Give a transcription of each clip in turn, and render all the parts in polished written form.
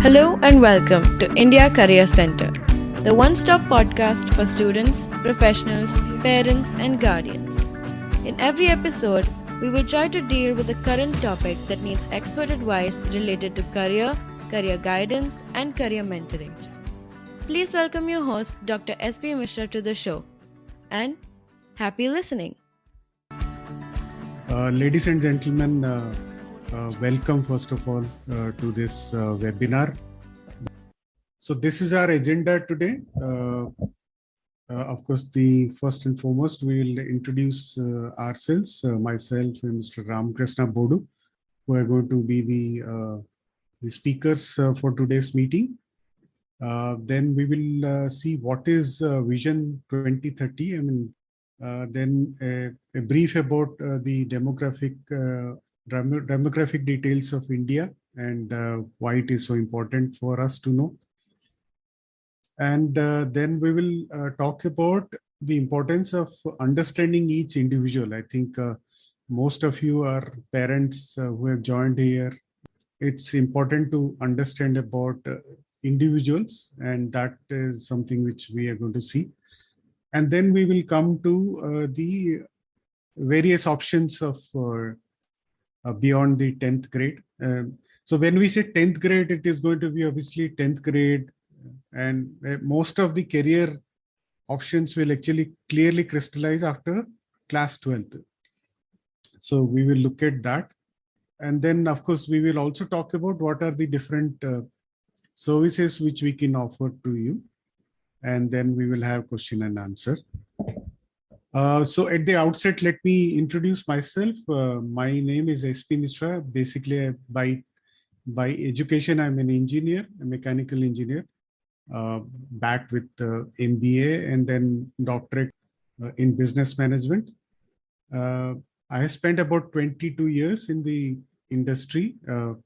Hello and welcome to India Career Center, the one-stop podcast for students, professionals, parents and guardians. In every episode, we will try to deal with a current topic that needs expert advice related to career guidance and career mentoring. Please welcome your host, Dr. S.P. Mishra to the show. And happy listening. Ladies and gentlemen, welcome first of all to this webinar. So this is our agenda today. Of course, the first and foremost, we will introduce ourselves, myself and Mr. Ramakrishna Bodu, who are going to be the speakers for today's meeting. Then we will see what is Vision 2030. Then a brief about the demographic details of India and why it is so important for us to know. And then we will talk about the importance of understanding each individual. I think most of you are parents who have joined here. It's important to understand about individuals, and that is something which we are going to see. And then we will come to the various options of beyond the 10th grade. So when we say 10th grade, it is going to be obviously 10th grade, and most of the career options will actually clearly crystallize after class 12th. So we will look at that. And then, of course, we will also talk about what are the different services which we can offer to you. And then we will have question and answer. So at the outset, let me introduce myself. My name is S.P. Mishra. Basically, by education, I'm an engineer, a mechanical engineer, backed with MBA and then doctorate in business management. I have spent about 22 years in the industry,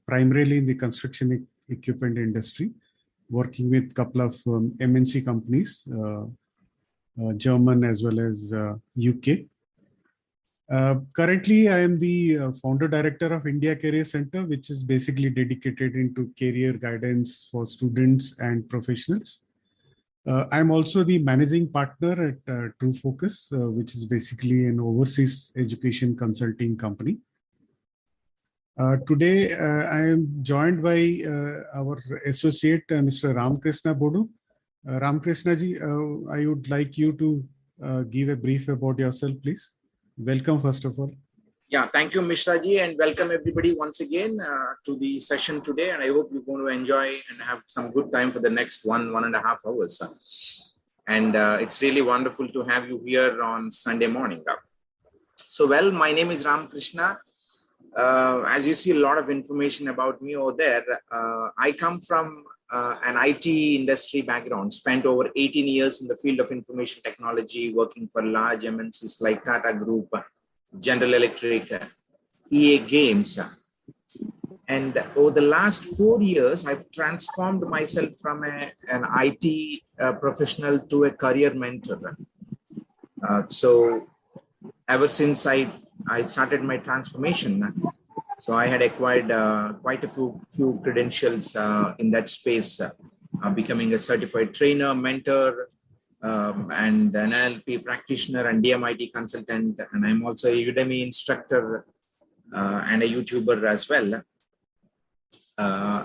primarily in the construction equipment industry, working with a couple of MNC companies, German as well as UK. Currently, I am the founder director of India Career Center, which is basically dedicated into career guidance for students and professionals. I'm also the managing partner at True Focus, which is basically an overseas education consulting company. Today, I am joined by our associate, Mr. Ramakrishna Bodu. Ramakrishna ji, I would like you to give a brief about yourself, please. Welcome, first of all. Yeah, thank you, Mishra ji, and welcome everybody once again to the session today. And I hope you're going to enjoy and have some good time for the next 1.5 hours. And it's really wonderful to have you here on Sunday morning. So, well, my name is Ramakrishna. As you see, a lot of information about me over there. I come from an IT industry background, spent over 18 years in the field of information technology, working for large MNCs like Tata Group, General Electric, EA Games. And over the last 4 years, I've transformed myself from an IT professional to a career mentor. So ever since I started my transformation, so I had acquired quite a few credentials in that space, becoming a certified trainer, mentor, and an NLP practitioner and DMIT consultant. And I'm also a Udemy instructor and a YouTuber as well.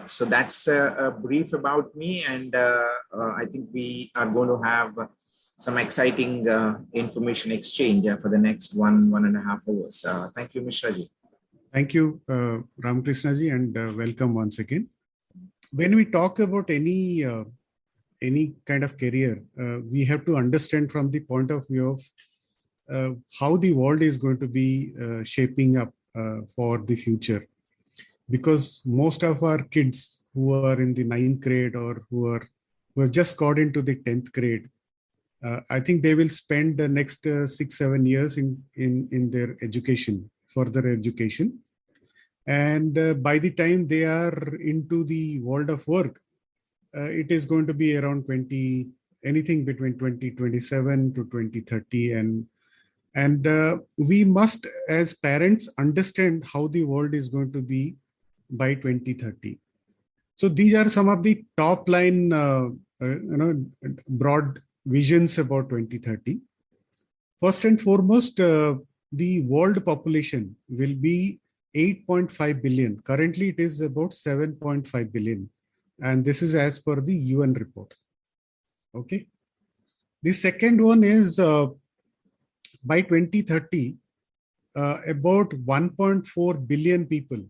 So that's a brief about me. And I think we are going to have some exciting information exchange for the next 1.5 hours. Thank you, Mishra ji. Thank you, Ramakrishna ji, and welcome once again. When we talk about any kind of career, we have to understand from the point of view of how the world is going to be shaping up for the future. Because most of our kids who are in the 9th grade or who have just got into the 10th grade, I think they will spend the next 6-7 years in their education, further education. And by the time they are into the world of work, it is going to be around anything between 2027 to 2030. And we must, as parents, understand how the world is going to be by 2030. So these are some of the top line, broad visions about 2030. First and foremost, the world population will be 8.5 billion. Currently, it is about 7.5 billion. And this is as per the UN report. Okay. The second one is by 2030, about 1.4 billion people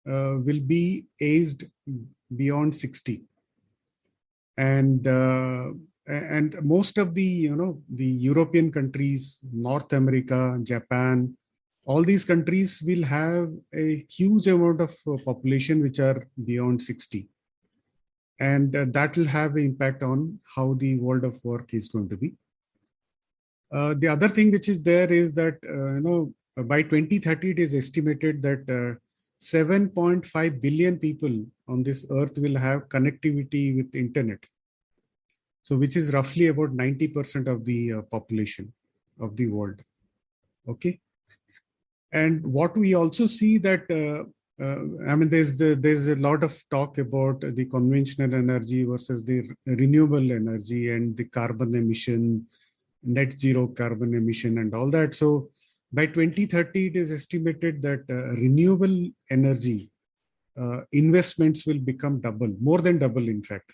will be aged beyond 60. And most of the the European countries, North America, Japan, all these countries will have a huge amount of population which are beyond 60, and that will have an impact on how the world of work is going to be. The other thing which is there is that by 2030 it is estimated that 7.5 billion people on this earth will have connectivity with internet. So which is roughly about 90% of the population of the world. Okay. And what we also see that, there's a lot of talk about the conventional energy versus the renewable energy and the carbon emission, net zero carbon emission and all that. So by 2030, it is estimated that renewable energy investments will become double, more than double, in fact.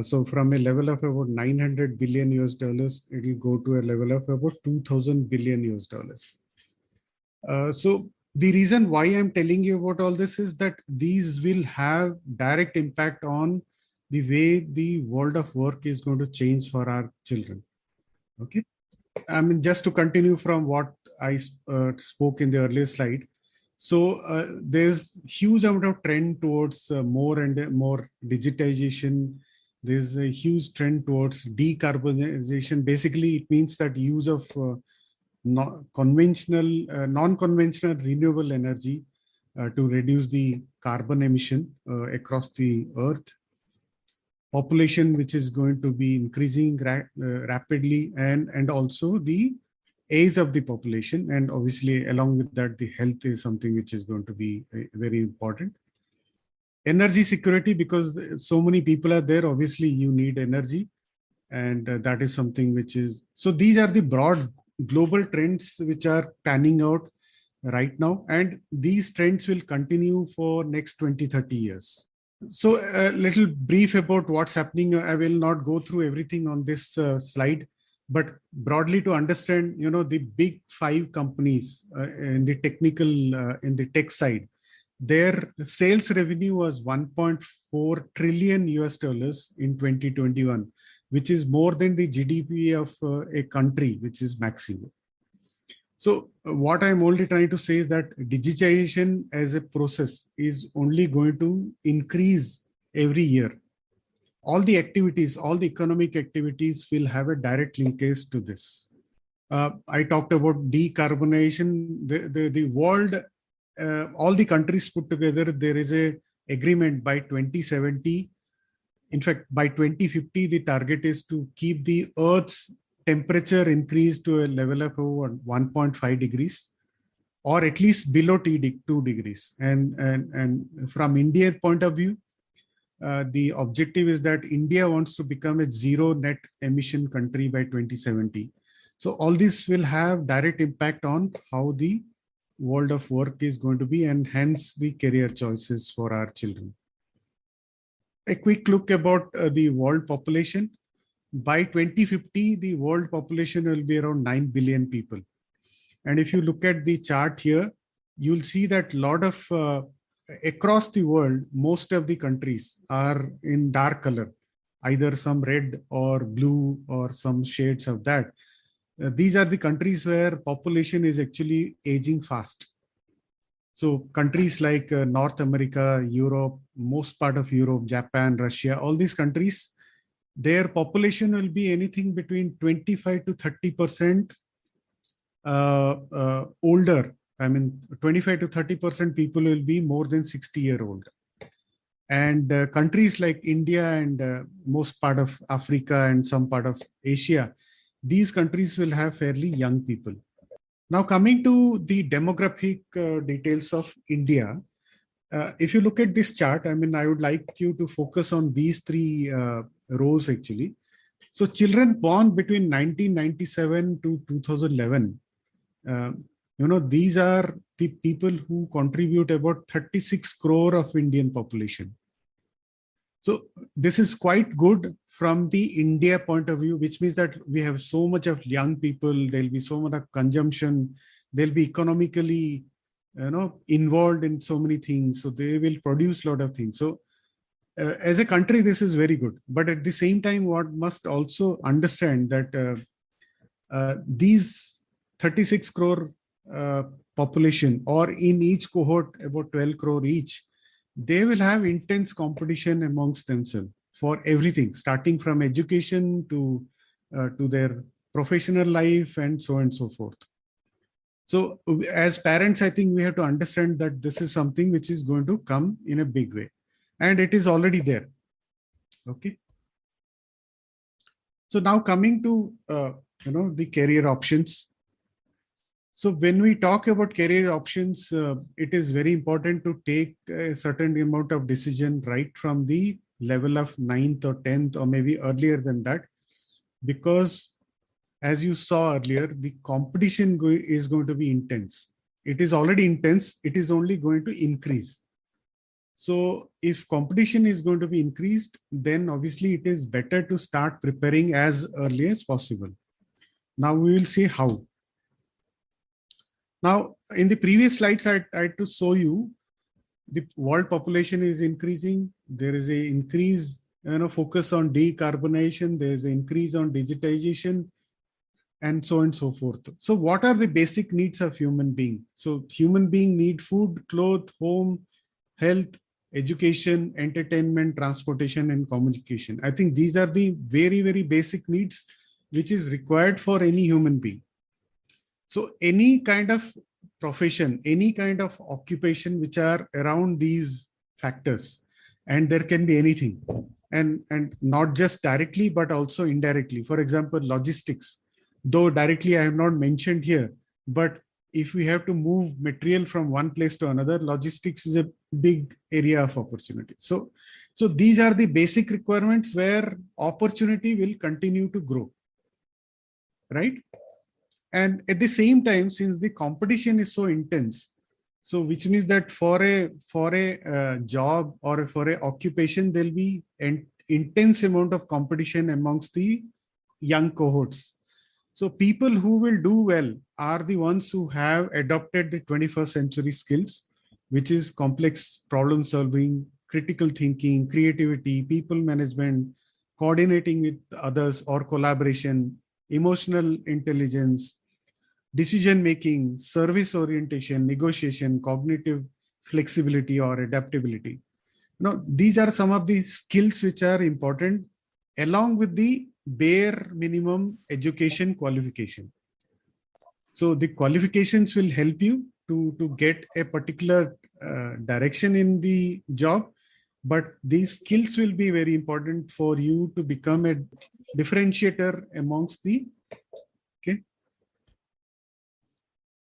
So from a level of about 900 billion US dollars, it will go to a level of about 2000 billion US dollars. So the reason why I'm telling you about all this is that these will have direct impact on the way the world of work is going to change for our children. Okay. I mean, just to continue from what I spoke in the earlier slide. So there's huge amount of trend towards more and more digitization. There's a huge trend towards decarbonization. Basically, it means that use of non-conventional renewable energy to reduce the carbon emission across the earth. Population which is going to be increasing rapidly, and also the age of the population, and obviously along with that the health is something which is going to be very important. Energy security, because so many people are there, obviously you need energy, and that is something which is, so these are the broad global trends which are panning out right now, and these trends will continue for next 20-30 years. So a little brief about what's happening. I will not go through everything on this slide, but broadly to understand, the big 5 companies in the technical, in the tech side, their sales revenue was 1.4 trillion US dollars in 2021, which is more than the GDP of a country, which is Mexico. So what I'm only trying to say is that digitization as a process is only going to increase every year. All the activities, all the economic activities will have a direct linkage to this. I talked about decarbonization. The world, all the countries put together, there is a agreement by 2070. In fact, by 2050, the target is to keep the Earth's temperature increased to a level of 1.5 degrees, or at least below 2 degrees. And from India's point of view, the objective is that India wants to become a zero net emission country by 2070. So all this will have direct impact on how the world of work is going to be, and hence the career choices for our children. A quick look about the world population. By 2050, the world population will be around 9 billion people. And if you look at the chart here, you'll see that a lot of, across the world, most of the countries are in dark color, either some red or blue or some shades of that. These are the countries where population is actually aging fast. So countries like North America, Europe, most part of Europe, Japan, Russia, all these countries, their population will be anything between 25 to 30% older. I mean, 25 to 30% people will be more than 60-year-old. And countries like India and most part of Africa and some part of Asia, these countries will have fairly young people. Now coming to the demographic details of India, if you look at this chart, I mean, I would like you to focus on these three rows actually. So children born between 1997 to 2011, these are the people who contribute about 36 crore of Indian population. So this is quite good from the India point of view, which means that we have so much of young people, there'll be so much of consumption, they'll be economically involved in so many things. So they will produce a lot of things. So as a country, this is very good. But at the same time, one must also understand that these 36 crore population, or in each cohort about 12 crore each, they will have intense competition amongst themselves for everything, starting from education to their professional life and so on and so forth. So as parents, I think we have to understand that this is something which is going to come in a big way, and it is already there. Okay. So now coming to the career options. So when we talk about career options, it is very important to take a certain amount of decision right from the level of 9th or 10th or maybe earlier than that, because as you saw earlier, the competition is going to be intense. It is already intense. It is only going to increase. So if competition is going to be increased, then obviously it is better to start preparing as early as possible. Now we will see how. Now, in the previous slides, I tried to show you the world population is increasing. There is an increase, focus on decarbonization. There is an increase on digitization, and so on and so forth. So what are the basic needs of human being? So human being need food, clothes, home, health, education, entertainment, transportation, and communication. I think these are the very, very basic needs which is required for any human being. So any kind of profession, any kind of occupation which are around these factors, and there can be anything, and not just directly, but also indirectly. For example, logistics, though directly I have not mentioned here, but if we have to move material from one place to another, logistics is a big area of opportunity. So these are the basic requirements where opportunity will continue to grow, right? And at the same time, since the competition is so intense, so which means that for a job or for a occupation, there'll be an intense amount of competition amongst the young cohorts. So people who will do well are the ones who have adopted the 21st century skills, which is complex problem solving, critical thinking, creativity, people management, coordinating with others or collaboration, emotional intelligence, decision-making, service orientation, negotiation, cognitive flexibility or adaptability. These are some of the skills which are important along with the bare minimum education qualification. So the qualifications will help you to get a particular direction in the job, but these skills will be very important for you to become a differentiator amongst the, okay.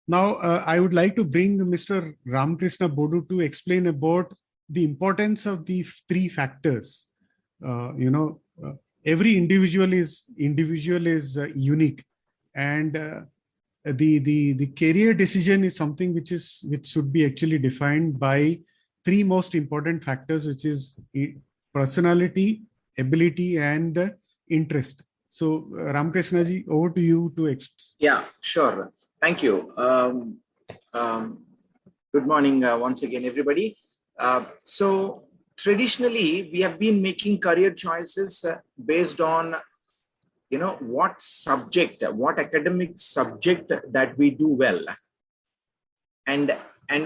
Now, I would like to bring Mr. Ramakrishna Bodu to explain about the importance of the three factors. Every individual is unique, and the career decision is something which should be actually defined by three most important factors, which is personality, ability, and interest. So, Ramakrishna ji, over to you to explain. Yeah, sure. Thank you. Good morning once again, everybody. So traditionally, we have been making career choices based on, what academic subject that we do well. And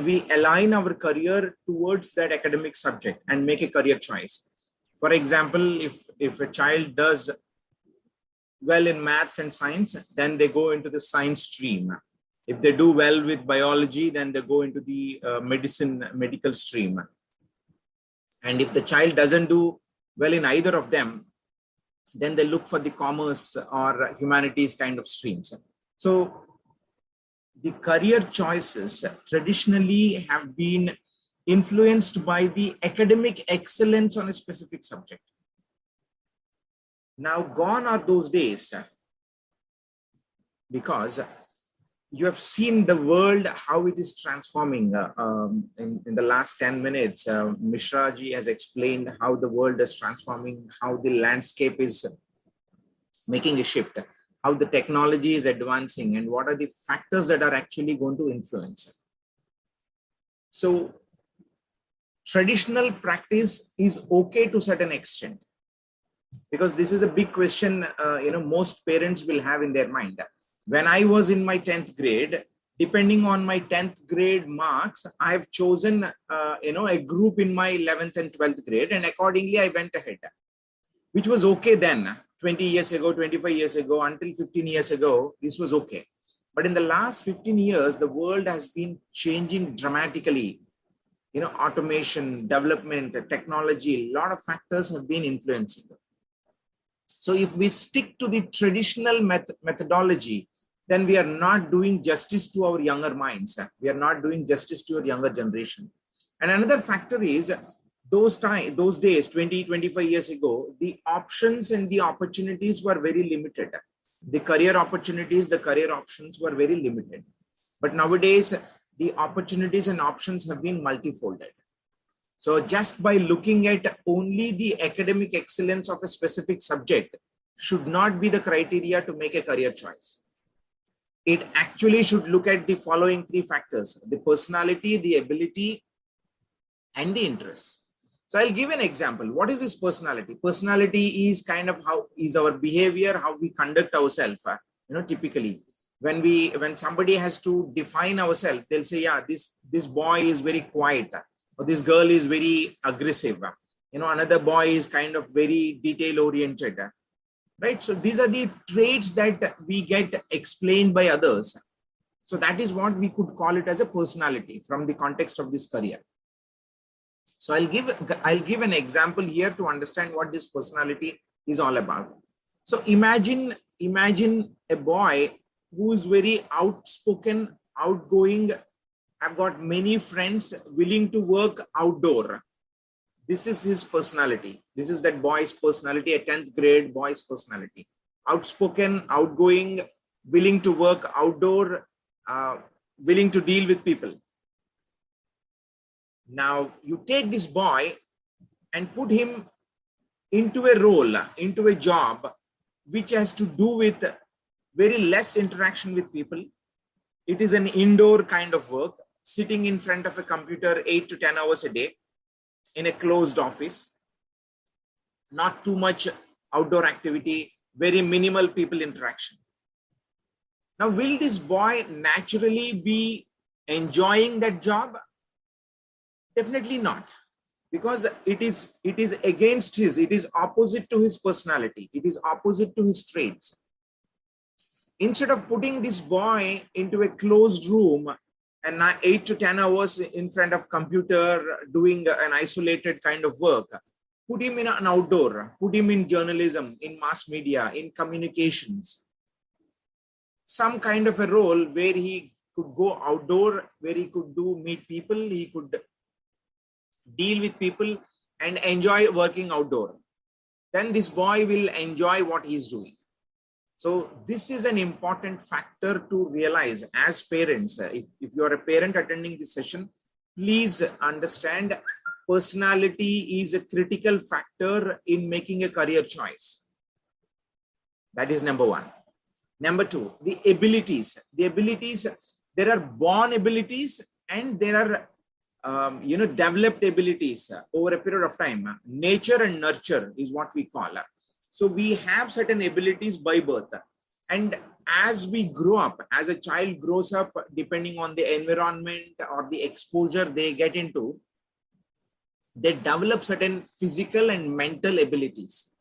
we align our career towards that academic subject and make a career choice. For example, if a child does well in maths and science, then they go into the science stream. If they do well with biology, then they go into the medical stream. And if the child doesn't do well in either of them, then they look for the commerce or humanities kind of streams. So the career choices traditionally have been influenced by the academic excellence on a specific subject. Now, gone are those days, because you have seen the world, how it is transforming. In the last 10 minutes, Mishra ji has explained how the world is transforming, how the landscape is making a shift, how the technology is advancing, and what are the factors that are actually going to influence it. So traditional practice is okay to a certain extent, because this is a big question, most parents will have in their mind. When I was in my 10th grade, depending on my 10th grade marks, I have chosen, a group in my 11th and 12th grade, and accordingly I went ahead, which was okay then. 20 years ago, 25 years ago, until 15 years ago, this was okay. But in the last 15 years, the world has been changing dramatically. Automation, development, technology, a lot of factors have been influencing them. So if we stick to the traditional methodology, then we are not doing justice to our younger minds. We are not doing justice to our younger generation. And another factor is, those days, 20, 25 years ago, the options and the opportunities were very limited. The career opportunities, the career options were very limited. But nowadays, the opportunities and options have been multifolded. So just by looking at only the academic excellence of a specific subject should not be the criteria to make a career choice. It actually should look at the following three factors: the personality, the ability, and the interest. So I'll give an example. What is this personality? Personality is kind of how is our behavior, how we conduct ourselves. Typically, when somebody has to define ourselves, they'll say, yeah, this boy is very quiet, or this girl is very aggressive. Another boy is kind of very detail oriented. Right? So these are the traits that we get explained by others. So that is what we could call it as a personality from the context of this career. So I'll give an example here to understand what this personality is all about. So imagine a boy who is very outspoken, outgoing, have got many friends, willing to work outdoor. This is his personality. This is that boy's personality, a 10th grade boy's personality. Outspoken, outgoing, willing to work outdoor, willing to deal with people. Now, you take this boy and put him into a role, into a job, which has to do with very less interaction with people. It is an indoor kind of work, sitting in front of a computer 8 to 10 hours a day in a closed office, not too much outdoor activity, very minimal people interaction. Now, will this boy naturally be enjoying that job? Definitely not, because it is against it is opposite to his personality. It is opposite to his traits. Instead of putting this boy into a closed room and 8 to 10 hours in front of computer doing an isolated kind of work, put him in an outdoor, put him in journalism, in mass media, in communications, some kind of a role where he could go outdoor, where he could meet people, he could deal with people and enjoy working outdoor. Then this boy will enjoy what he's doing. So this is an important factor to realize as parents. If you are a parent attending this session, please understand personality is a critical factor in making a career choice. That is number one. Number two, the abilities. The abilities, there are born abilities and there are developed abilities over a period of time. Nature and nurture is what we call. So we have certain abilities by birth. And as we grow up, as a child grows up, depending on the environment or the exposure they get into, they develop certain physical and mental abilities.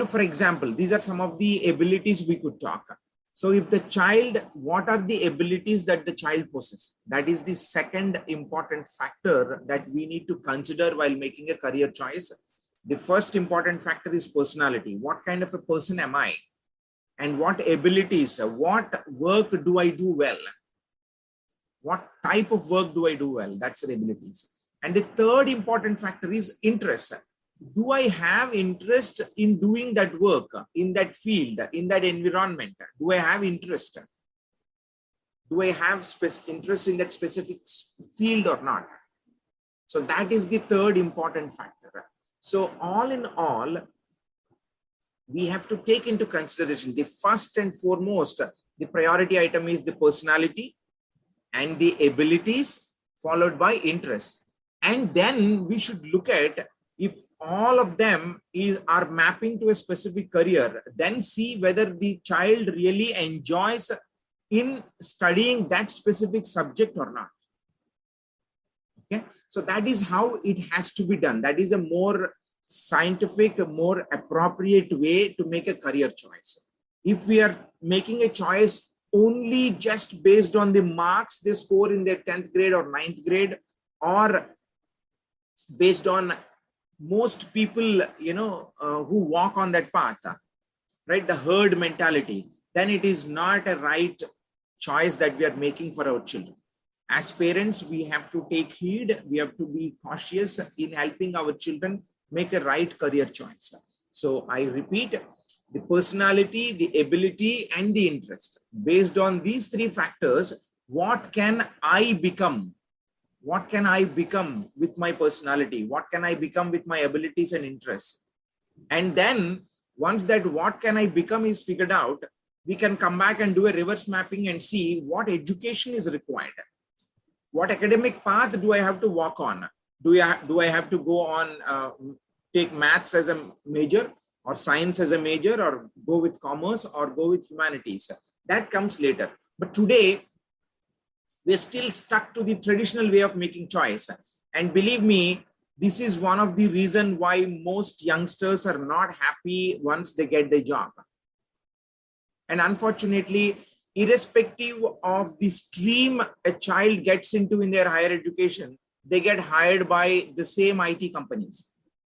For example, these are some of the abilities we could talk. So if the child, what are the abilities that the child possesses? That is the second important factor that we need to consider while making a career choice. The first important factor is personality. What kind of a person am I? And what abilities, what work do I do well? What type of work do I do well? That's the abilities. And the third important factor is interest. Do I have interest in doing that work, in that field, in that environment? Do I have interest? Do I have interest in that specific field or not? So that is the third important factor. So all in all, we have to take into consideration the first and foremost, the priority item is the personality and the abilities, followed by interest. And then we should look at if all of them are mapping to a specific career, then see whether the child really enjoys in studying that specific subject or not. Okay, so that is how it has to be done. That is a more scientific, more appropriate way to make a career choice. If we are making a choice only just based on the marks they score in their 10th grade or 9th grade, or based on most people, who walk on that path, right, the herd mentality, then it is not a right choice that we are making for our children. As parents, we have to take heed. We have to be cautious in helping our children make a right career choice. So I repeat, the personality, the ability, and the interest. Based on these three factors, what can I become? What can I become with my personality? What can I become with my abilities and interests? And then once that what can I become is figured out, we can come back and do a reverse mapping and see what education is required. What academic path do I have to walk on? Do I have to go on, take maths as a major, or science as a major, or go with commerce, or go with humanities? That comes later. But today, we're still stuck to the traditional way of making choice. And believe me, this is one of the reasons why most youngsters are not happy once they get the job. And unfortunately, irrespective of the stream a child gets into in their higher education, they get hired by the same IT companies.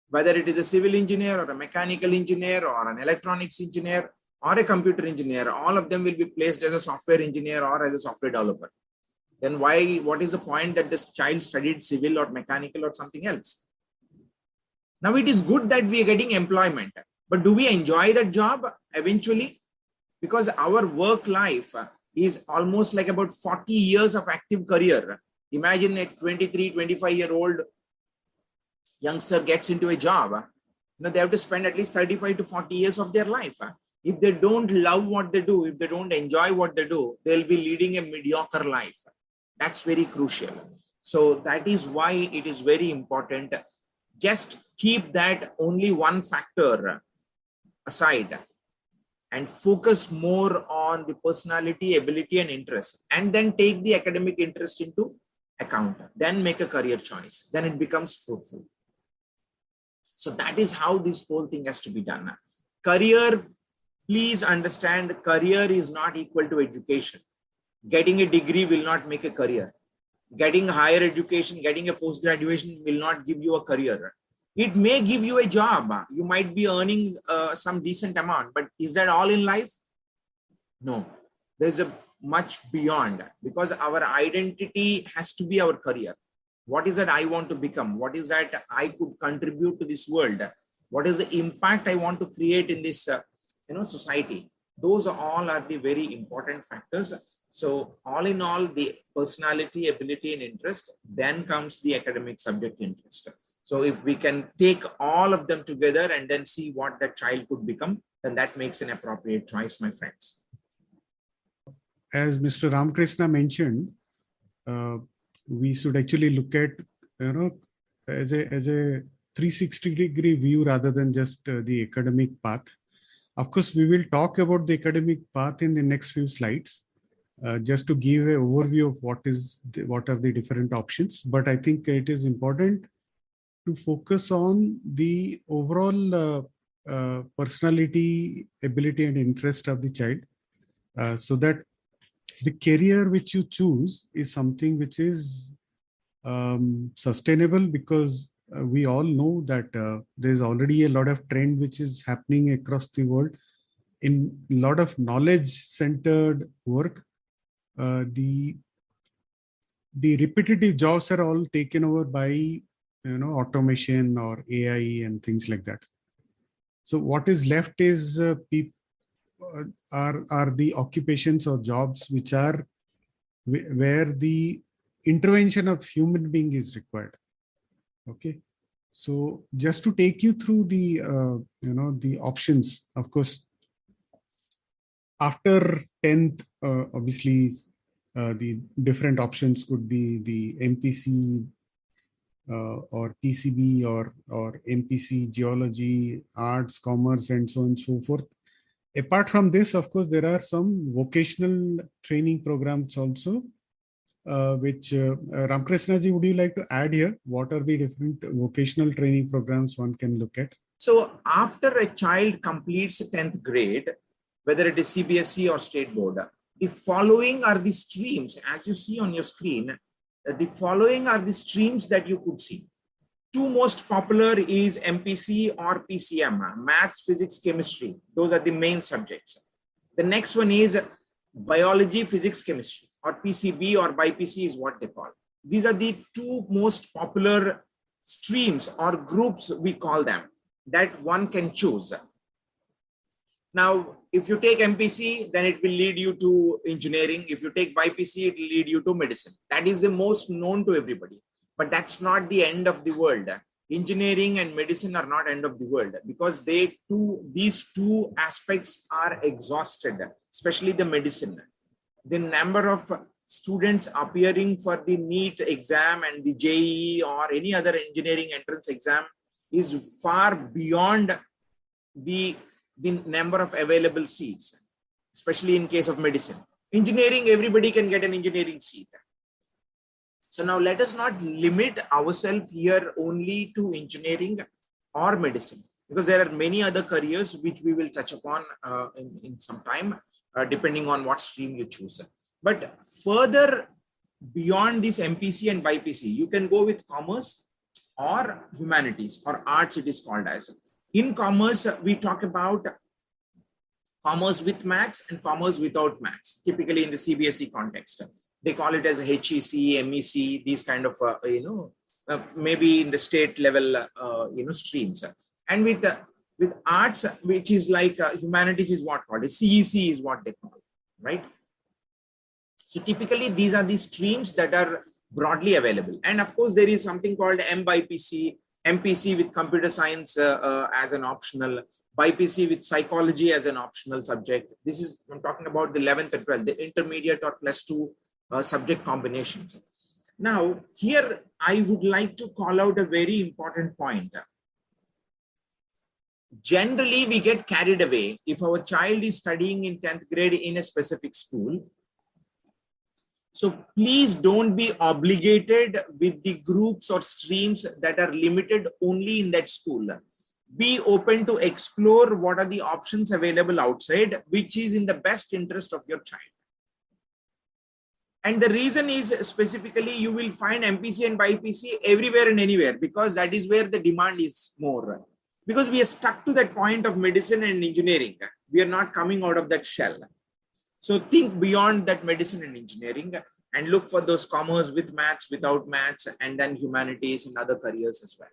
Whether it is a civil engineer or a mechanical engineer or an electronics engineer or a computer engineer, all of them will be placed as a software engineer or as a software developer. Then what is the point that this child studied civil or mechanical or something else? Now it is good that we are getting employment, but do we enjoy that job eventually? Because our work life is almost like about 40 years of active career. Imagine a 23, 25-year-old youngster gets into a job. They have to spend at least 35 to 40 years of their life. If they don't love what they do, if they don't enjoy what they do, they'll be leading a mediocre life. That's very crucial. So that is why it is very important. Just keep that only one factor aside and focus more on the personality, ability, and interest, and then take the academic interest into account. Then make a career choice. Then it becomes fruitful. So that is how this whole thing has to be done. Career, please understand, career is not equal to education. Getting a degree will not make a career. Getting higher education, getting a post-graduation will not give you a career. It may give you a job. You might be earning some decent amount, but is that all in life? No, there's a much beyond, because our identity has to be our career. What is that I want to become? What is that I could contribute to this world? What is the impact I want to create in this society? Those all are the very important factors. So all in all, the personality, ability, and interest, then comes the academic subject interest. So if we can take all of them together and then see what that child could become, then that makes an appropriate choice, my friends. As Mr. Ramakrishna mentioned, we should actually look at, as a 360-degree view rather than just the academic path. Of course, we will talk about the academic path in the next few slides, just to give an overview of what are the different options. But I think it is important to focus on the overall personality, ability, and interest of the child, so that the career which you choose is something which is sustainable, because we all know that there's already a lot of trend which is happening across the world in a lot of knowledge centered work. The the repetitive jobs are all taken over by automation or AI and things like that. So what is left is are the occupations or jobs which are where the intervention of human being is required. Okay, so just to take you through the the options. Of course, after 10th, obviously the different options could be the MPC or PCB or MPC, geology, arts, commerce, and so on and so forth. Apart from this, of course, there are some vocational training programs also, which Ramkrishna ji, would you like to add here? What are the different vocational training programs one can look at? So after a child completes 10th grade, whether it is CBSE or state board, the following are the streams, as you see on your screen. The following are the streams that you could see. Two most popular is MPC or PCM, maths, physics, chemistry. Those are the main subjects. The next one is biology, physics, chemistry, or PCB or BIPC is what they call. These are the two most popular streams or groups, we call them, that one can choose. Now, if you take MPC, then it will lead you to engineering. If you take BIPC, it will lead you to medicine. That is the most known to everybody. But that's not the end of the world. Engineering and medicine are not end of the world, because these two aspects are exhausted, especially the medicine. The number of students appearing for the NEET exam and the JEE or any other engineering entrance exam is far beyond the number of available seats, especially in case of medicine. Engineering, everybody can get an engineering seat. So now let us not limit ourselves here only to engineering or medicine, because there are many other careers which we will touch upon in some time, depending on what stream you choose. But further beyond this MPC and BIPC, you can go with commerce or humanities or arts, it is called as. In commerce, we talk about commerce with maths and commerce without maths, typically in the CBSE context. They call it as HEC, MEC, these kind of, maybe in the state level, streams. And with arts, which is like humanities is what called, CEC is what they call, right? So typically, these are the streams that are broadly available. And of course, there is something called MBIPC, MPC with computer science as an optional, BIPC with psychology as an optional subject. This is, I'm talking about the 11th and 12th, the intermediate or +2 subject combinations. Now, here I would like to call out a very important point. Generally, we get carried away if our child is studying in 10th grade in a specific school. So please don't be obligated with the groups or streams that are limited only in that school. Be open to explore what are the options available outside, which is in the best interest of your child. And the reason is specifically you will find MPC and BIPC everywhere and anywhere, because that is where the demand is more. Because we are stuck to that point of medicine and engineering. We are not coming out of that shell. So think beyond that medicine and engineering and look for those commerce with maths, without maths, and then humanities and other careers as well.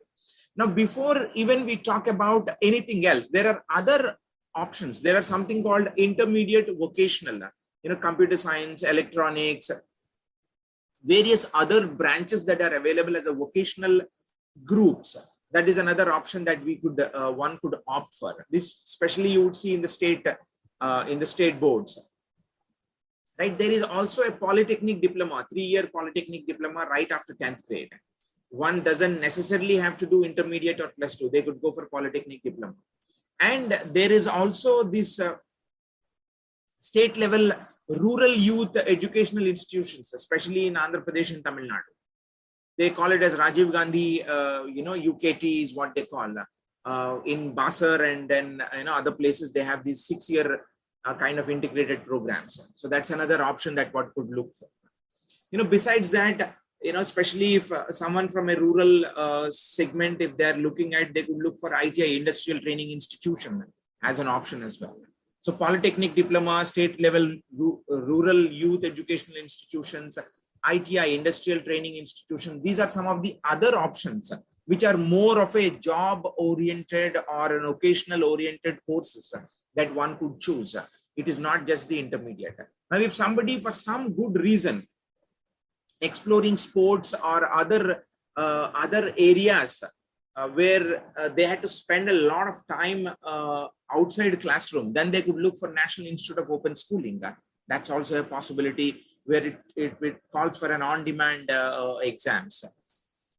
Now, before even we talk about anything else, there are other options. There are something called intermediate vocational, computer science, electronics, various other branches that are available as a vocational groups. That is another option that we could one could opt for. This especially you would see in the state boards. Right? There is also a polytechnic diploma, 3-year polytechnic diploma right after 10th grade. One doesn't necessarily have to do intermediate or +2. They could go for polytechnic diploma. And there is also this state level rural youth educational institutions, especially in Andhra Pradesh and Tamil Nadu. They call it as Rajiv Gandhi, UKT is what they call. In Basar and then other places, they have these 6-year kind of integrated programs. So that's another option that one could look for. Besides that, especially if someone from a rural segment, if they're looking at, they could look for ITI, Industrial Training Institution, as an option as well. So polytechnic diploma, state level rural youth educational institutions, ITI, industrial training institution. These are some of the other options which are more of a job oriented or an occasional oriented courses that one could choose. It is not just the intermediate. Now, if somebody for some good reason exploring sports or other areas where they had to spend a lot of time outside classroom, then they could look for National Institute of Open Schooling. That's also a possibility where it calls for an on-demand exams.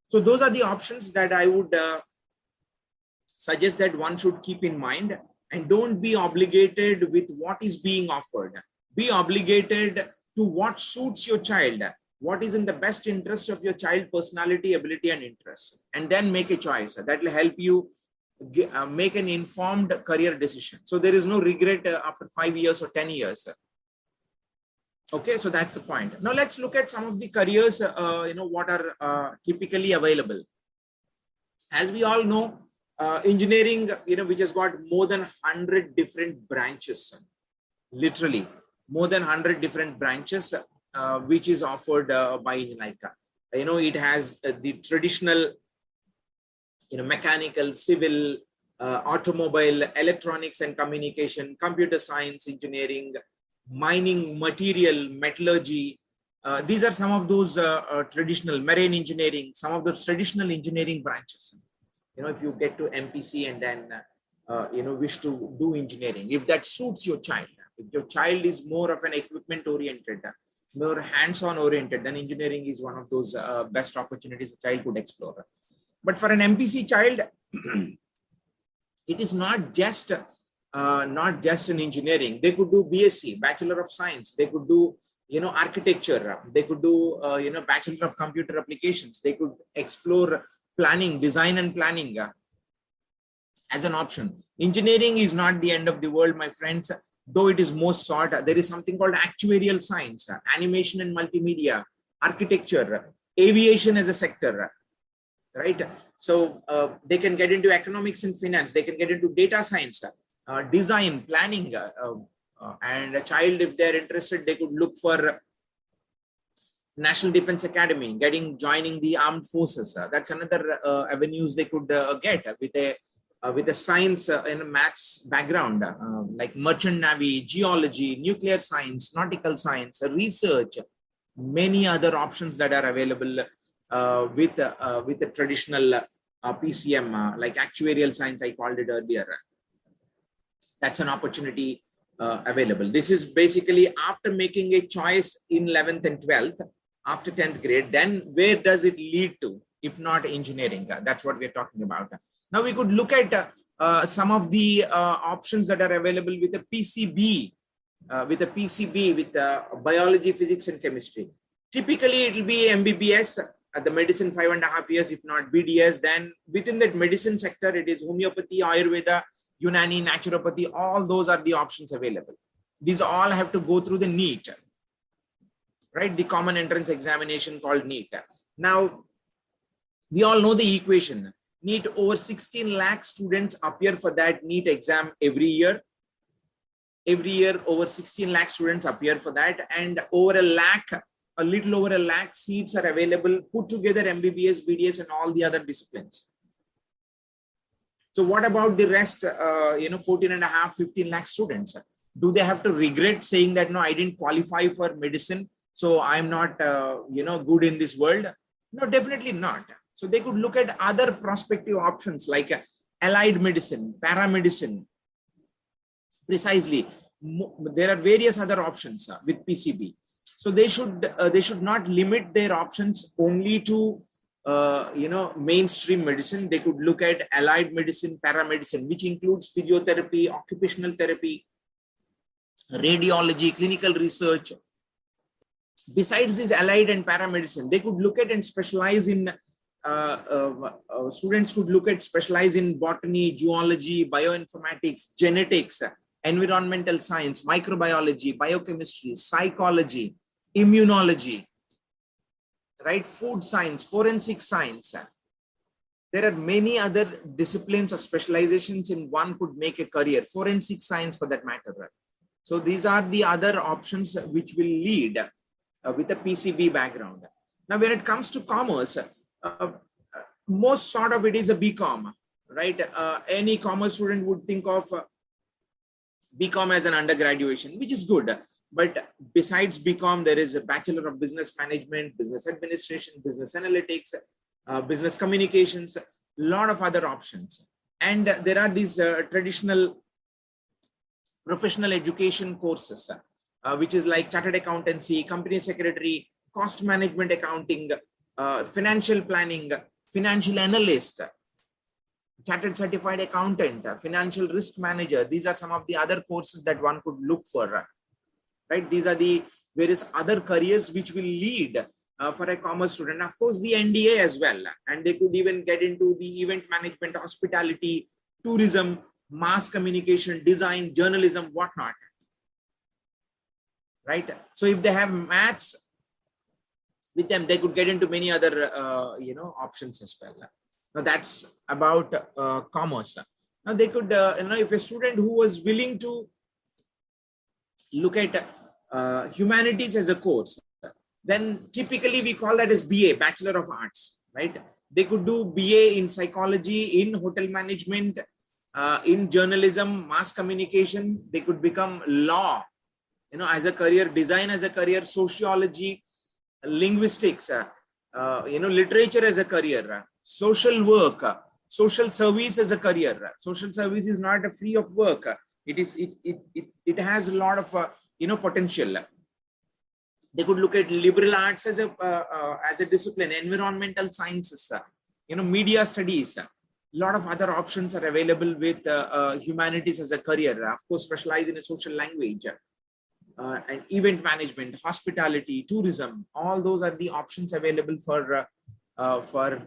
So those are the options that I would suggest that one should keep in mind, and don't be obligated with what is being offered. Be obligated to what suits your child, what is in the best interest of your child personality, ability, and interest, and then make a choice that will help you make an informed career decision. So there is no regret after 5 years or 10 years. Okay, so that's the point. Now let's look at some of the careers, what are typically available. As we all know, engineering, which has got more than 100 different branches, literally more than 100 different branches, which is offered by engineering. It has the traditional, mechanical, civil, automobile, electronics and communication, computer science, engineering, mining, material, metallurgy. These are some of those traditional, marine engineering, some of those traditional engineering branches. If you get to MPC and then, wish to do engineering, if that suits your child, if your child is more of an equipment oriented, more hands-on oriented, then engineering is one of those best opportunities a child could explore. But for an MPC child, it is not just an engineering. They could do BSc, Bachelor of Science. They could do, architecture. They could do, Bachelor of Computer Applications. They could explore planning, design and planning as an option. Engineering is not the end of the world, my friends, though it is most sought. There is something called actuarial science, animation and multimedia, architecture, aviation as a sector, right? So they can get into economics and finance. They can get into data science, design, planning, and a child, if they're interested, they could look for National Defense Academy, joining the armed forces. That's another avenues they could get with a science and a maths background, like merchant navy, geology, nuclear science, nautical science, research, many other options that are available with the traditional PCM, like actuarial science, I called it earlier. That's an opportunity available. This is basically after making a choice in 11th and 12th, after 10th grade, then where does it lead to, if not engineering? That's what we're talking about. Now we could look at some of the options that are available with a PCB, with biology, physics, and chemistry. Typically, it will be MBBS at the medicine 5.5 years, if not BDS. Then within that medicine sector, it is homeopathy, Ayurveda, Unani, naturopathy. All those are the options available. These all have to go through the NEET, right? The common entrance examination called NEET. Now, we all know the equation. NEET, over 16 lakh students appear for that NEET exam every year. Every year, over 16 lakh students appear for that, and over a little over a lakh seats are available, put together MBBS, BDS, and all the other disciplines. So what about the rest, 14.5, 15 lakh students? Do they have to regret saying that, no, I didn't qualify for medicine, so I'm not, good in this world? No, definitely not. So they could look at other prospective options like allied medicine, paramedicine. Precisely, there are various other options with PCB. So they should not limit their options only to mainstream medicine. They could look at allied medicine, paramedicine, which includes physiotherapy, occupational therapy, radiology, clinical research. Besides this allied and paramedicine, they could look at and specialize in, students could look at specialize in botany, zoology, bioinformatics, genetics, environmental science, microbiology, biochemistry, psychology, immunology, right? Food science, forensic science. There are many other disciplines or specializations in one could make a career, forensic science for that matter. So these are the other options which will lead with a PCB background. Now, when it comes to commerce, most sort of it is a BCom, right? Any commerce student would think of BCom as an undergraduation, which is good. But besides BCom, there is a Bachelor of Business Management, Business Administration, Business Analytics, Business Communications, a lot of other options. And there are these traditional professional education courses, which is like Chartered Accountancy, Company Secretary, Cost Management Accounting, Financial Planning, Financial Analyst, Chartered Certified Accountant, Financial Risk Manager. These are some of the other courses that one could look for, right? These are the various other careers which will lead for a commerce student. Of course, the NDA as well. And they could even get into the event management, hospitality, tourism, mass communication, design, journalism, whatnot, right? So if they have maths with them, they could get into many other, options as well. Now that's about commerce. Now they could, if a student who was willing to look at humanities as a course, then typically we call that as BA, Bachelor of Arts, right? They could do BA in psychology, in hotel management, in journalism, mass communication. They could become law, as a career, design as a career, sociology, linguistics, literature as a career, social work, social service as a career. Social service is not free of work. It has a lot of potential. They could look at liberal arts as a discipline, environmental sciences, media studies. A lot of other options are available with humanities as a career. Of course, specialize in a social language, and event management, hospitality, tourism. All those are the options available for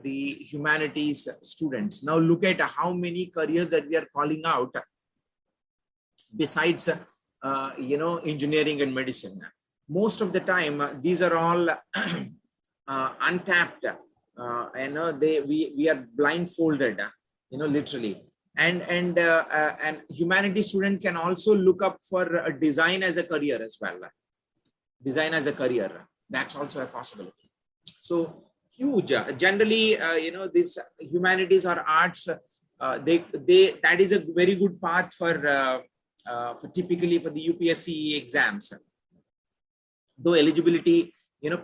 the humanities students. Now look at how many careers that we are calling out besides engineering and medicine. Most of the time, these are all untapped. We are blindfolded, literally. And humanities student can also look up for design as a career as well. Design as a career, that's also a possibility. So huge. Generally, this humanities or arts, that is a very good path for typically for the UPSC exams. Though eligibility,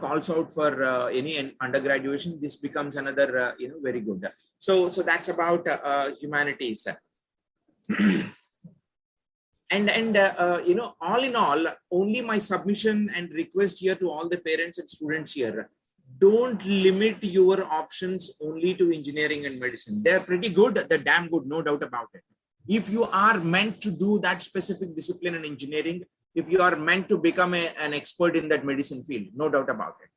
calls out for any undergraduation, this becomes another, very good. So that's about humanities. And all in all, only my submission and request here to all the parents and students here: don't limit your options only to engineering and medicine. They're pretty good, they're damn good, no doubt about it. If you are meant to do that specific discipline in engineering, if you are meant to become an expert in that medicine field, no doubt about it.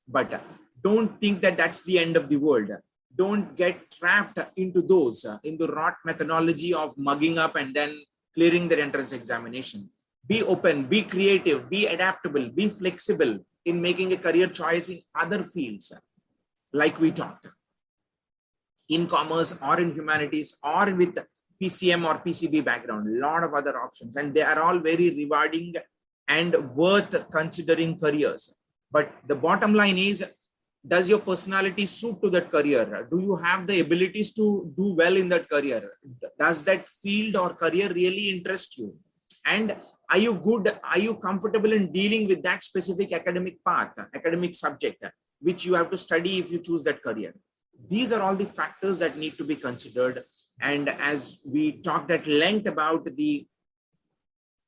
But don't think that that's the end of the world. Don't get trapped into those, in the rote methodology of mugging up and then clearing their entrance examination. Be open, be creative, be adaptable, be flexible in making a career choice in other fields, like we talked, in commerce or in humanities or with PCM or PCB background. A lot of other options, and they are all very rewarding and worth considering careers. But the bottom line is, does your personality suit to that career? Do you have the abilities to do well in that career? Does that field or career really interest you? And are you good? Are you comfortable in dealing with that specific academic path, academic subject, which you have to study if you choose that career? These are all the factors that need to be considered. And as we talked at length about the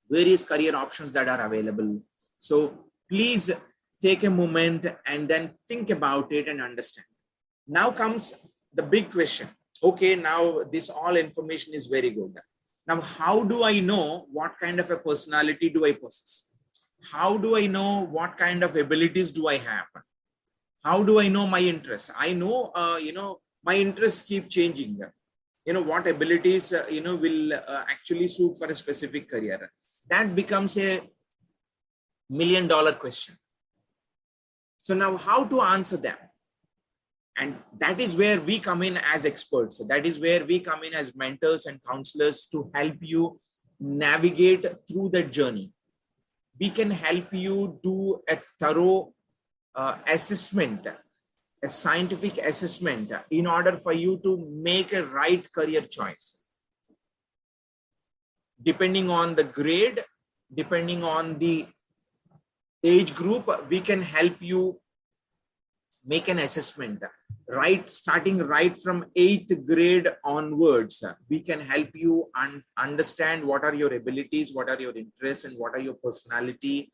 various career options that are available, so please take a moment and then think about it and understand. Now comes the big question. Okay, now this all information is very good. Now, how do I know what kind of a personality do I possess? How do I know what kind of abilities do I have? How do I know my interests? I know, my interests keep changing. What abilities, will actually suit for a specific career. That becomes a $1 million question. So now how to answer them? And that is where we come in as experts. That is where we come in as mentors and counselors to help you navigate through that journey. We can help you do a thorough assessment, a scientific assessment in order for you to make a right career choice. Depending on the grade, depending on the age group, we can help you make an assessment. Starting right from 8th grade onwards, we can help you understand what are your abilities, what are your interests, and what are your personality,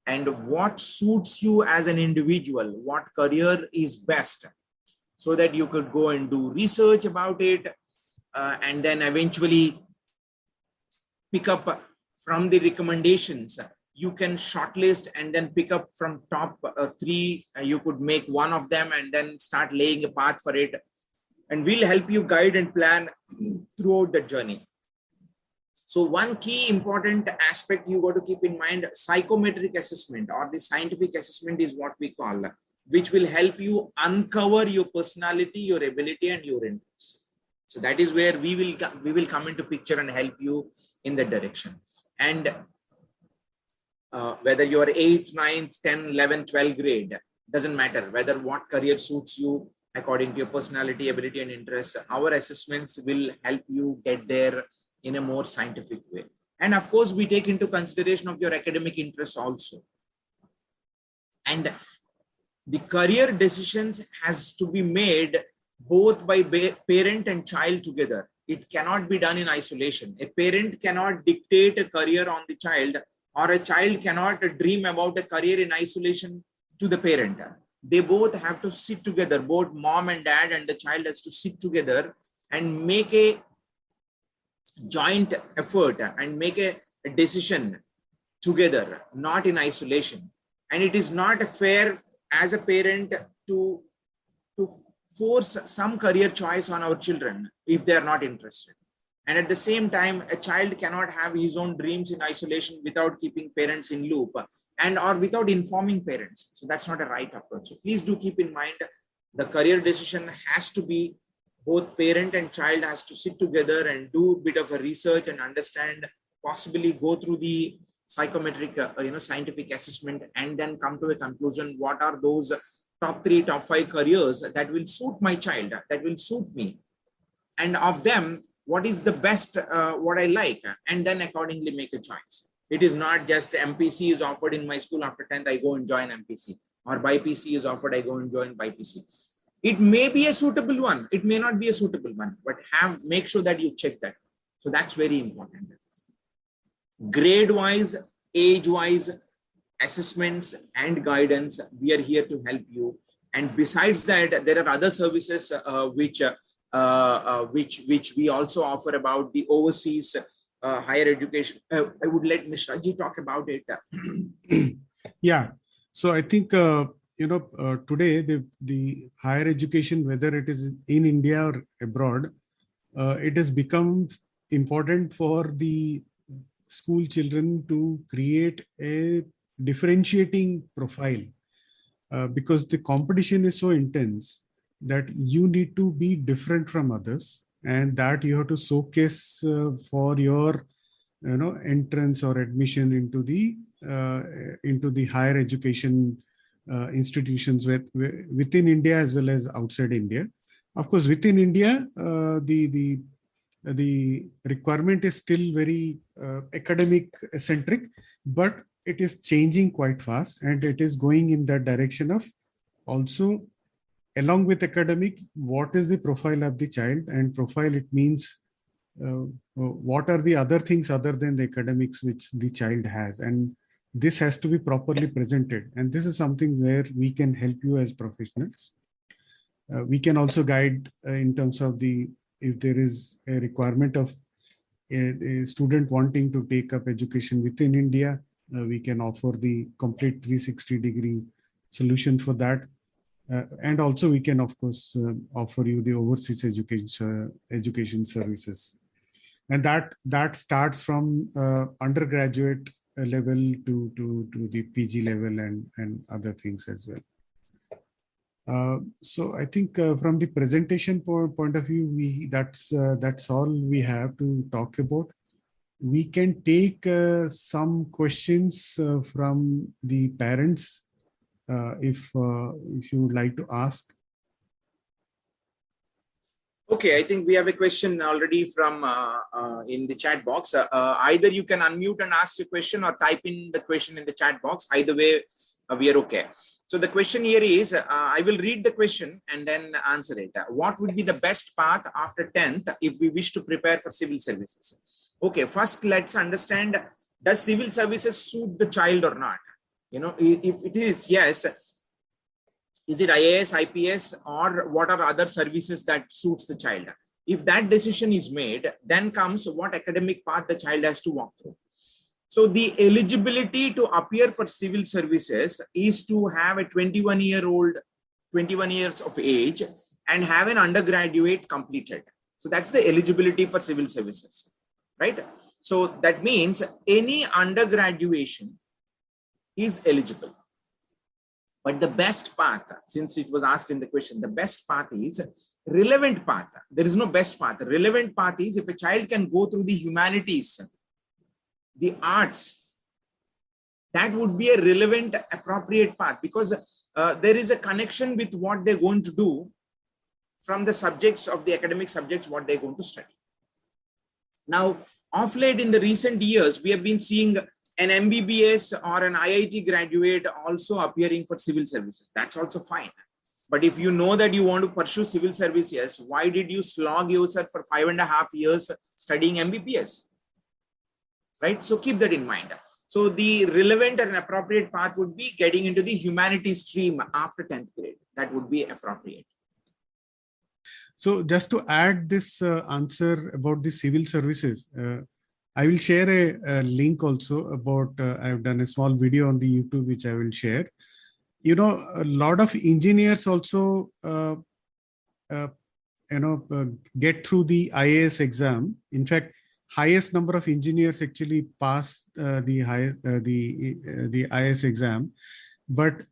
and what suits you as an individual, what career is best, so that you could go and do research about it, and then eventually pick up from the recommendations. You can shortlist and then pick up from top 3. You could make one of them and then start laying a path for it. And we'll help you guide and plan throughout the journey. So one key important aspect you got to keep in mind, psychometric assessment or the scientific assessment is what we call, which will help you uncover your personality, your ability, and your interest. So that is where we will come into picture and help you in that direction. And whether you are 8th, 9th, 10th, 11th, 12th grade, doesn't matter whether what career suits you according to your personality, ability, and interest. Our assessments will help you get there in a more scientific way. And of course, we take into consideration of your academic interests also. And the career decisions has to be made both by parent and child together. It cannot be done in isolation. A parent cannot dictate a career on the child, or a child cannot dream about a career in isolation to the parent. They both have to sit together, both mom and dad and the child has to sit together and make a joint effort and make a decision together, not in isolation. And it is not fair as a parent to force some career choice on our children if they are not interested. And at the same time, a child cannot have his own dreams in isolation without keeping parents in loop and or without informing parents. So that's not a right approach. So please do keep in mind the career decision has to be both parent and child has to sit together and do a bit of a research and understand, possibly go through the psychometric, scientific assessment, and then come to a conclusion. What are those top 3, top 5 careers that will suit my child, that will suit me? And of them, what is the best, what I like, and then accordingly make a choice. It is not just MPC is offered in my school after 10th, I go and join MPC, or BPC is offered, I go and join BPC. It may be a suitable one, it may not be a suitable one, but make sure that you check that. So that's very important. Grade wise, age wise, assessments and guidance, we are here to help you. And besides that, there are other services which we also offer about the overseas higher education. I would let Mr. Ji talk about it. Yeah. So I think, today the higher education, whether it is in India or abroad, it has become important for the school children to create a differentiating profile because the competition is so intense that you need to be different from others, and that you have to showcase for your entrance or admission into the higher education institutions within India as well as outside India. Of course, within India, the requirement is still very academic centric, but it is changing quite fast, and it is going in that direction of also, along with academic, what is the profile of the child? And profile, it means what are the other things other than the academics which the child has, and this has to be properly presented. And this is something where we can help you as professionals. We can also guide in terms of if there is a requirement of a student wanting to take up education within India, we can offer the complete 360-degree solution for that. And also we can, of course, offer you the overseas education services. And that starts from undergraduate level to the PG level and other things as well. So I think from the presentation point of view, that's all we have to talk about. We can take some questions from the parents if you would like to ask. Okay, I think we have a question already from in the chat box. Either you can unmute and ask your question or type in the question in the chat box. Either way, we are okay. So the question here is, I will read the question and then answer it. What would be the best path after 10th if we wish to prepare for civil services? Okay, first let's understand, does civil services suit the child or not? You know, if it is yes, is it IAS, IPS, or what are other services that suits the child? If that decision is made, then comes what academic path the child has to walk through. So the eligibility to appear for civil services is to have a 21 years of age and have an undergraduate completed. So that's the eligibility for civil services, right? So that means any undergraduation is eligible. But the best path, since it was asked in the question, the best path is relevant path. There is no best path. The relevant path is if a child can go through the humanities, the arts, that would be a relevant, appropriate path, because there is a connection with what they're going to do from the subjects of the academic subjects, what they're going to study. Now, of late in the recent years, we have been seeing an MBBS or an IIT graduate also appearing for civil services. That's also fine. But if you know that you want to pursue civil services, why did you slog yourself for 5.5 years studying MBBS? Right? So keep that in mind. So the relevant and appropriate path would be getting into the humanities stream after 10th grade. That would be appropriate. So just to add this answer about the civil services, I will share a link also about, I've done a small video on the YouTube, which I will share. You know, a lot of engineers also, get through the IAS exam. In fact, highest number of engineers actually pass the IAS exam. But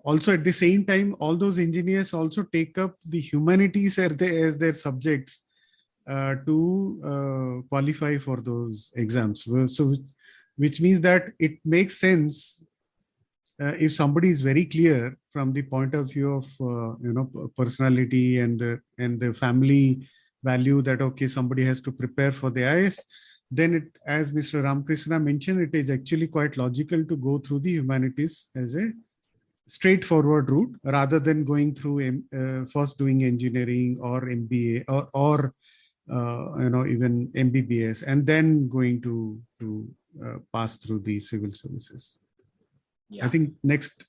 also at the same time, all those engineers also take up the humanities as their subjects to qualify for those exams. So which means that it makes sense if somebody is very clear from the point of view of personality and the family value that okay, somebody has to prepare for the IAS, then it, as Mr. Ramakrishna mentioned, it is actually quite logical to go through the humanities as a straightforward route rather than going through first doing engineering or MBA or even MBBS and then going to pass through the civil services. Yeah. I think next.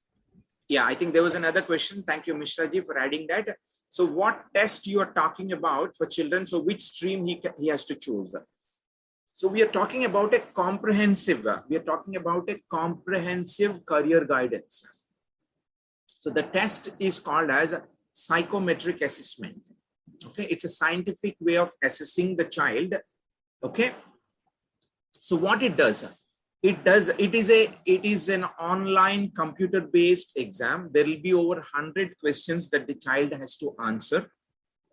Yeah, I think there was another question. Thank you, Mishra ji, for adding that. So what test you are talking about for children? So which stream he has to choose? So we are talking about a comprehensive career guidance. So the test is called as psychometric assessment. Okay, it's a scientific way of assessing the child. Okay, so what it does, it is an online computer-based exam. There will be over 100 questions that the child has to answer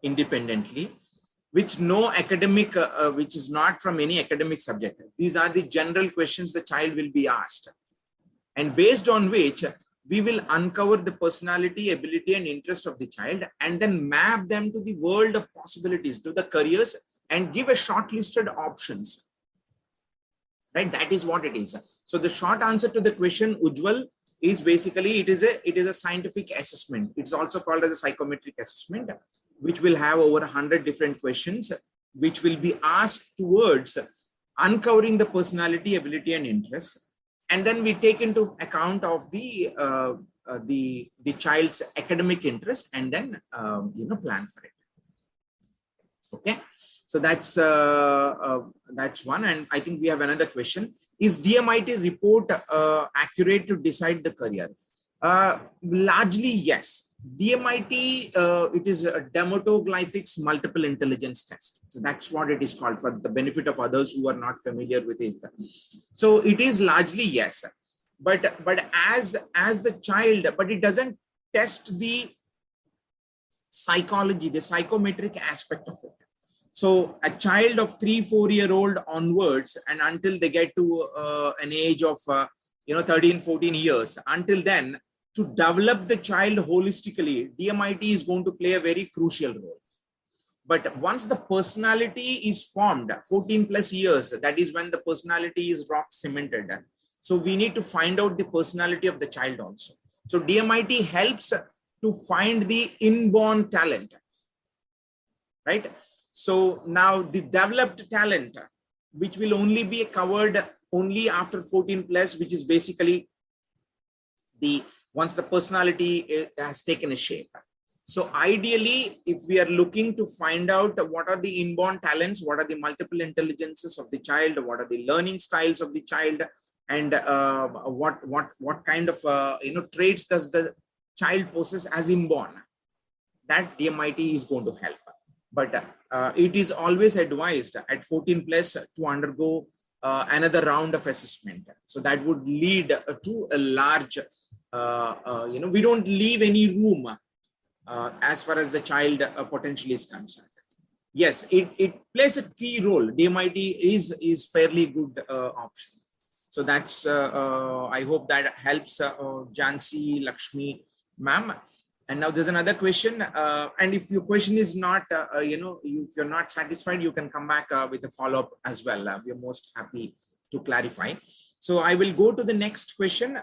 independently, which which is not from any academic subject. These are the general questions the child will be asked, and based on which we will uncover the personality, ability, and interest of the child, and then map them to the world of possibilities, to the careers, and give a shortlisted options. Right? That is what it is. So the short answer to the question, Ujjwal, is basically it is a scientific assessment. It's also called as a psychometric assessment, which will have over 100 different questions, which will be asked towards uncovering the personality, ability, and interest. And then we take into account of the child's academic interest and then plan for it. Okay, so that's one. And I think we have another question: is DMIT report accurate to decide the career? Largely yes. DMIT it is a dermatoglyphics multiple intelligence test. So that's what it is called, for the benefit of others who are not familiar with it. So it is largely yes, but as the child, but it doesn't test the psychology, the psychometric aspect of it. So a child of 3-4-year-old onwards, and until they get to an age of 13-14 years, until then to develop the child holistically, DMIT is going to play a very crucial role. But once the personality is formed, 14 plus years, that is when the personality is rock cemented. So we need to find out the personality of the child also. So DMIT helps to find the inborn talent, right? So now the developed talent, which will only be covered only after 14 plus, which is basically once the personality has taken a shape. So ideally, if we are looking to find out what are the inborn talents, what are the multiple intelligences of the child, what are the learning styles of the child, and what kind of traits does the child possess as inborn, that DMIT is going to help. But it is always advised at 14 plus to undergo another round of assessment. So that would lead to a large, we don't leave any room as far as the child potentially is concerned. Yes, it plays a key role. DMIT is fairly good option. So that's, I hope that helps Jansi, Lakshmi, ma'am. And now there's another question. And if your question is not, if you're not satisfied, you can come back with a follow-up as well. We're most happy to clarify. So I will go to the next question.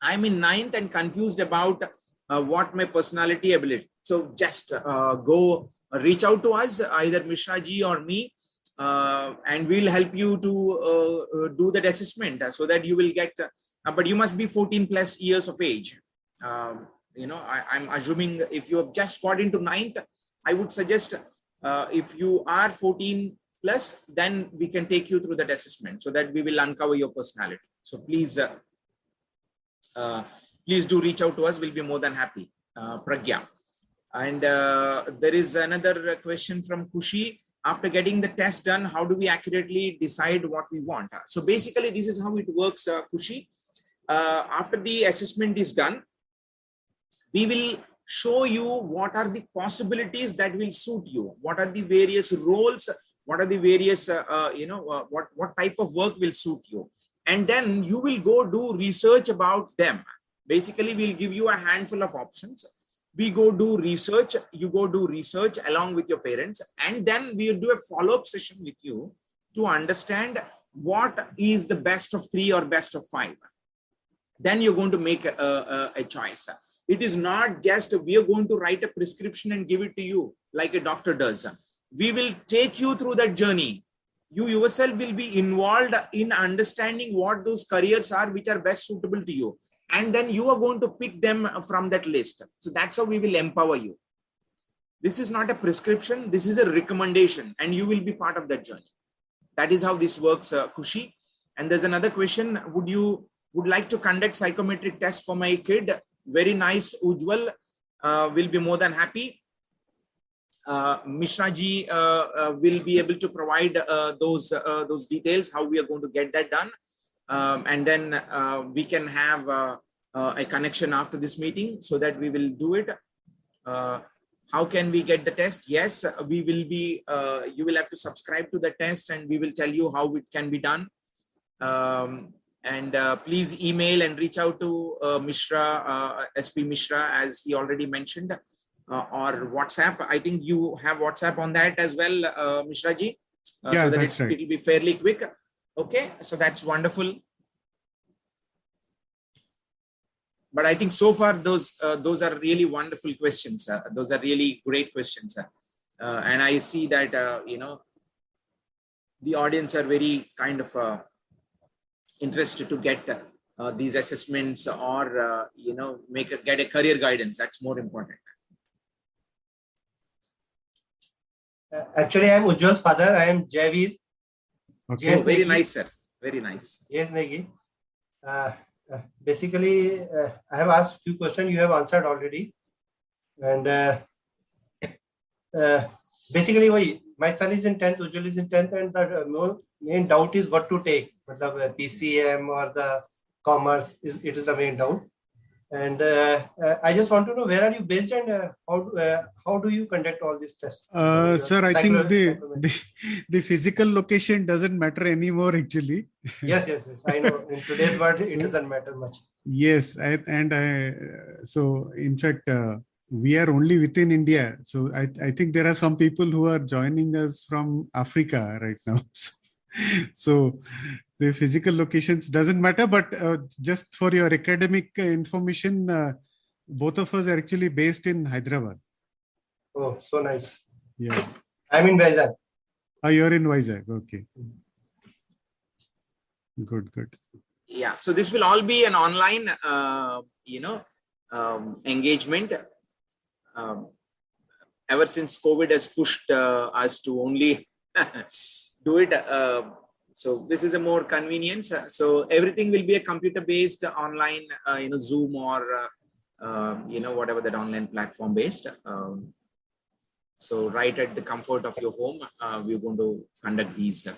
I'm in 9th and confused about what my personality ability. So just go reach out to us, either Mishra ji or me, and we'll help you to do that assessment so that you will get, but you must be 14 plus years of age. I'm assuming if you have just got into 9th, I would suggest if you are 14 plus, then we can take you through that assessment so that we will uncover your personality. So please, please do reach out to us. We'll be more than happy. Pragya. And there is another question from Kushi. After getting the test done, how do we accurately decide what we want? So basically, this is how it works, Kushi. After the assessment is done, we will show you what are the possibilities that will suit you. What are the various roles? What are the various, what type of work will suit you? And then you will go do research about them. Basically, we'll give you a handful of options. We go do research, you go do research along with your parents, and then we'll do a follow-up session with you to understand what is the best of 3 or best of 5. Then you're going to make a choice. It is not just we are going to write a prescription and give it to you like a doctor does. We will take you through that journey. You yourself will be involved in understanding what those careers are which are best suitable to you. And then you are going to pick them from that list. So that's how we will empower you. This is not a prescription. This is a recommendation, and you will be part of that journey. That is how this works, Kushi. And there's another question. Would like to conduct psychometric test for my kid? Very nice, Ujjwal. Will be more than happy. Mishra ji will be able to provide those details, how we are going to get that done. And then we can have a connection after this meeting so that we will do it. How can we get the test? Yes, we will be, you will have to subscribe to the test and we will tell you how it can be done. And please email and reach out to Mishra, SP Mishra, as he already mentioned, or WhatsApp. I think you have WhatsApp on that as well, Mishra ji. Yeah, so that that's right. It will be fairly quick. Okay, so that's wonderful. But I think so far those are really wonderful questions. Those are really great questions. And I see that, the audience are very kind of interested to get these assessments or, get a career guidance. That's more important. Actually, I am Ujjwal's father. I am Javir. Okay. Yes, Very Negi. nice, sir. Very nice. Yes, Negi. Basically, I have asked few questions. You have answered already. And basically, my son is in 10th, Ujjwal is in 10th, and the main doubt is what to take. PCM or the commerce, it is the main doubt. And I just want to know, where are you based, and how do you conduct all these tests? Sir, I think the physical location doesn't matter anymore, actually. Yes. I know. In today's world, it doesn't matter much. Yes, so in fact, we are only within India. So I think there are some people who are joining us from Africa right now. So the physical locations doesn't matter, but just for your academic information, both of us are actually based in Hyderabad. Oh, so nice. Yeah. I'm in Vizag. Oh, you're in Vizag. Okay. Good. Yeah. So this will all be an online, engagement. Ever since COVID has pushed us to only do it. So this is a more convenience. So everything will be a computer-based online, Zoom or, whatever that online platform based. So right at the comfort of your home, we're going to conduct these,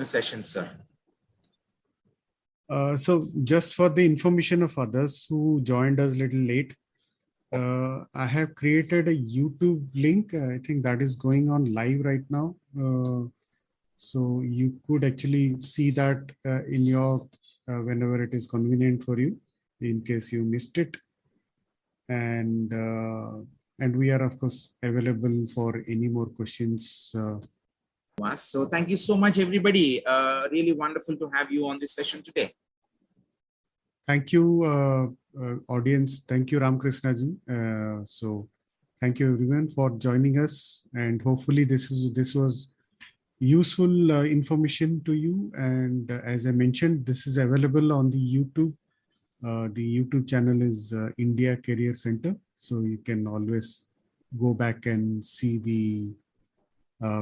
sessions, sir. So just for the information of others who joined us a little late, I have created a YouTube link. I think that is going on live right now. So you could actually see that in your, whenever it is convenient for you, in case you missed it. And we are, of course, available for any more questions. So thank you so much, everybody. Really wonderful to have you on this session today. Thank you, audience. Thank you, Ramakrishna ji. So thank you everyone for joining us, and hopefully this was useful information to you. And as I mentioned, this is available on the YouTube. The YouTube channel is India Career Center, so you can always go back and see the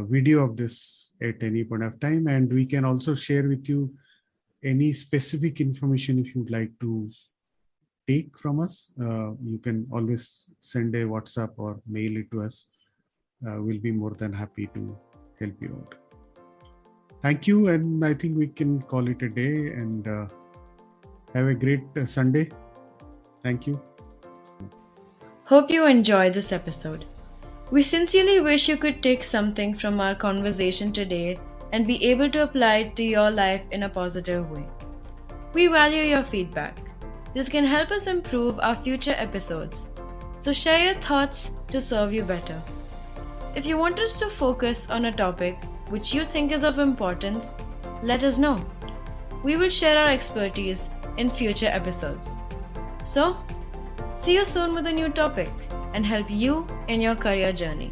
video of this at any point of time, and we can also share with you any specific information if you'd like to take from us. You can always send a WhatsApp or mail it to us. We'll be more than happy to help you out. Thank you, and I think we can call it a day, and have a great Sunday. Thank you. Hope you enjoyed this episode. We sincerely wish you could take something from our conversation today and be able to apply it to your life in a positive way. We value your feedback. This can help us improve our future episodes. So share your thoughts to serve you better. If you want us to focus on a topic which you think is of importance, let us know. We will share our expertise in future episodes. So, see you soon with a new topic and help you in your career journey.